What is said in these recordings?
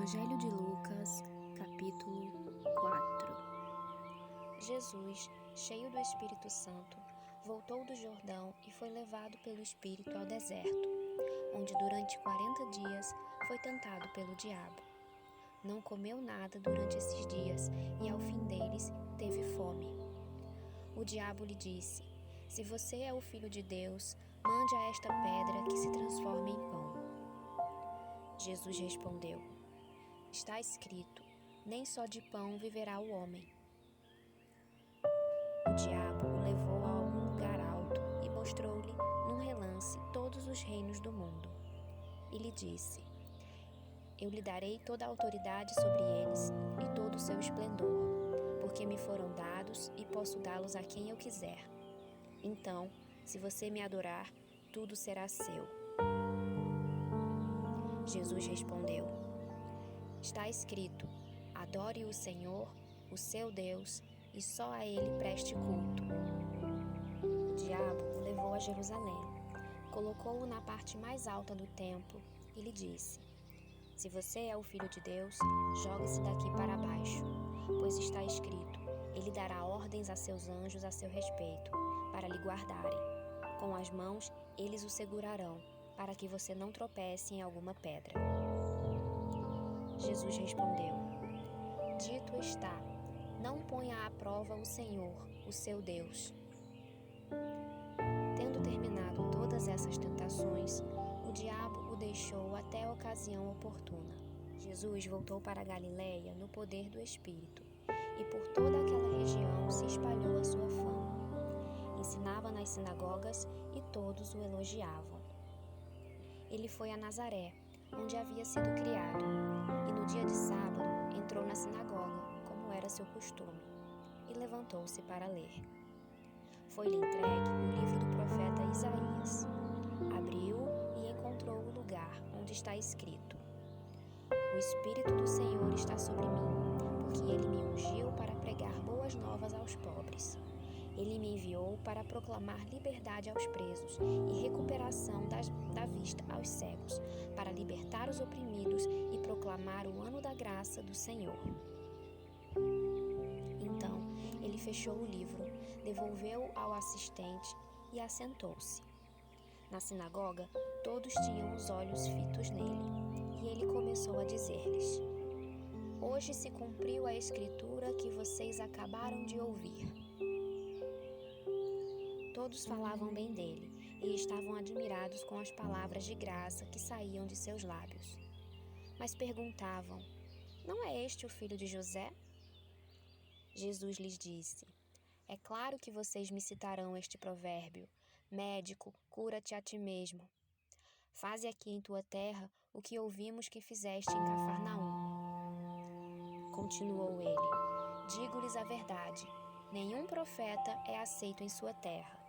Evangelho de Lucas, capítulo 4. Jesus, cheio do Espírito Santo, voltou do Jordão e foi levado pelo Espírito ao deserto, onde durante 40 dias foi tentado pelo diabo. Não comeu nada durante esses dias e ao fim deles teve fome. O diabo lhe disse: "Se você é o Filho de Deus, mande a esta pedra que se transforme em pão." Jesus respondeu: "Está escrito, nem só de pão viverá o homem." O diabo o levou a algum lugar alto e mostrou-lhe, num relance, todos os reinos do mundo. E lhe disse: "Eu lhe darei toda a autoridade sobre eles e todo o seu esplendor, porque me foram dados e posso dá-los a quem eu quiser. Então, se você me adorar, tudo será seu." Jesus respondeu: "Está escrito, adore o Senhor, o seu Deus, e só a ele preste culto." O diabo o levou a Jerusalém, colocou-o na parte mais alta do templo e lhe disse: "Se você é o Filho de Deus, jogue-se daqui para baixo, pois está escrito, ele dará ordens a seus anjos a seu respeito, para lhe guardarem. Com as mãos eles o segurarão, para que você não tropece em alguma pedra." Jesus respondeu: "Dito está, não ponha à prova o Senhor, o seu Deus." Tendo terminado todas essas tentações, o diabo o deixou até a ocasião oportuna. Jesus voltou para a Galiléia no poder do Espírito, e por toda aquela região se espalhou a sua fama. Ensinava nas sinagogas e todos o elogiavam. Ele foi a Nazaré, onde havia sido criado, e no dia de sábado entrou na sinagoga, como era seu costume, e levantou-se para ler. Foi-lhe entregue o livro do profeta Isaías. Abriu-o e encontrou o lugar onde está escrito: "O Espírito do Senhor está sobre mim, porque ele me ungiu para pregar boas novas aos pobres. Ele me enviou para proclamar liberdade aos presos e recuperação da vista aos cegos, para libertar os oprimidos e proclamar o ano da graça do Senhor." Então, ele fechou o livro, devolveu-o ao assistente e assentou-se. Na sinagoga, todos tinham os olhos fitos nele, e ele começou a dizer-lhes: "Hoje se cumpriu a escritura que vocês acabaram de ouvir." Todos falavam bem dele e estavam admirados com as palavras de graça que saíam de seus lábios. Mas perguntavam: "Não é este o filho de José?" Jesus lhes disse: "É claro que vocês me citarão este provérbio: Médico, cura-te a ti mesmo. Faze aqui em tua terra o que ouvimos que fizeste em Cafarnaum." Continuou ele: "Digo-lhes a verdade, nenhum profeta é aceito em sua terra.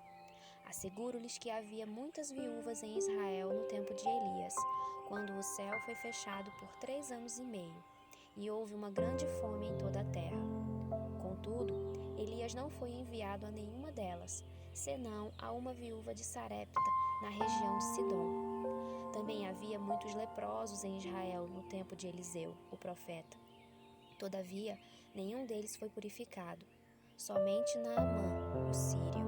Asseguro-lhes que havia muitas viúvas em Israel no tempo de Elias, quando o céu foi fechado por 3 anos e meio, e houve uma grande fome em toda a terra. Contudo, Elias não foi enviado a nenhuma delas, senão a uma viúva de Sarepta, na região de Sidom. Também havia muitos leprosos em Israel no tempo de Eliseu, o profeta. Todavia, nenhum deles foi purificado, somente Naamã, o sírio."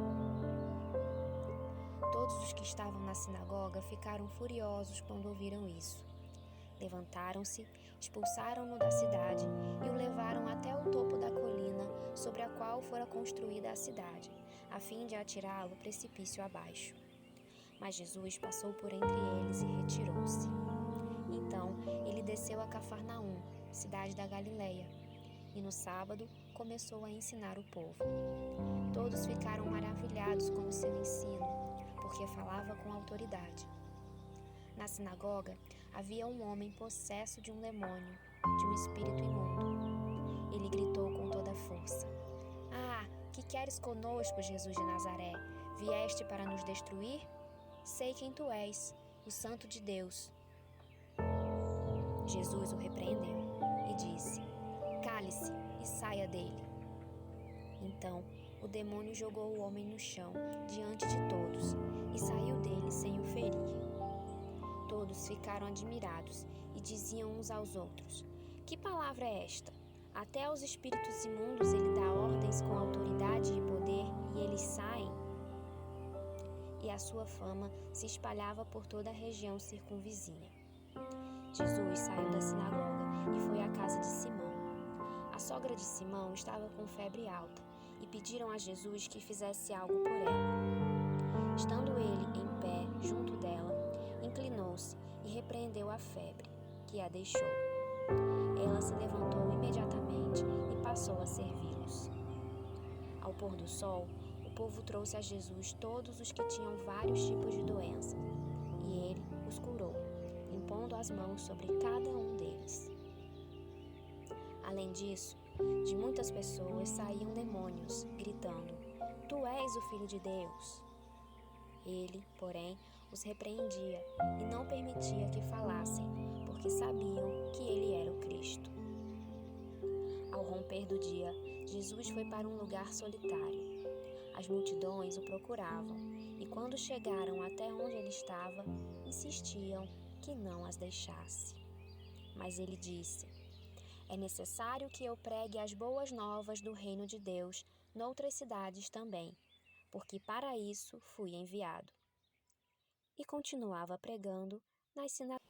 Todos os que estavam na sinagoga ficaram furiosos quando ouviram isso. Levantaram-se, expulsaram-no da cidade e o levaram até o topo da colina sobre a qual fora construída a cidade, a fim de atirá-lo precipício abaixo. Mas Jesus passou por entre eles e retirou-se. Então ele desceu a Cafarnaum, cidade da Galiléia, e no sábado começou a ensinar o povo. Todos ficaram maravilhados com o seu ensino, porque falava com autoridade. Na sinagoga havia um homem possesso de um demônio, de um espírito imundo. Ele gritou com toda a força: "Ah, que queres conosco, Jesus de Nazaré? Vieste para nos destruir? Sei quem tu és, o Santo de Deus." Jesus o repreendeu e disse: "Cale-se e saia dele." Então o demônio jogou o homem no chão, diante de todos, e saiu dele sem o ferir. Todos ficaram admirados e diziam uns aos outros: Que palavra é esta? Até aos espíritos imundos ele dá ordens com autoridade e poder, e eles saem? E a sua fama se espalhava por toda a região circunvizinha. Jesus saiu da sinagoga e foi à casa de Simão. A sogra de Simão estava com febre alta e pediram a Jesus que fizesse algo por ela. Estando ele em pé junto dela, inclinou-se e repreendeu a febre, que a deixou. Ela se levantou imediatamente e passou a servi-los. Ao pôr do sol, o povo trouxe a Jesus todos os que tinham vários tipos de doenças, e ele os curou, impondo as mãos sobre cada um deles. Além disso, de muitas pessoas saíam demônios, gritando: Tu és o Filho de Deus! Ele, porém, os repreendia e não permitia que falassem, porque sabiam que ele era o Cristo. Ao romper do dia, Jesus foi para um lugar solitário. As multidões o procuravam, e quando chegaram até onde ele estava, insistiam que não as deixasse. Mas ele disse: É necessário que eu pregue as boas novas do reino de Deus noutras cidades também, porque para isso fui enviado. E continuava pregando nas sinagogas.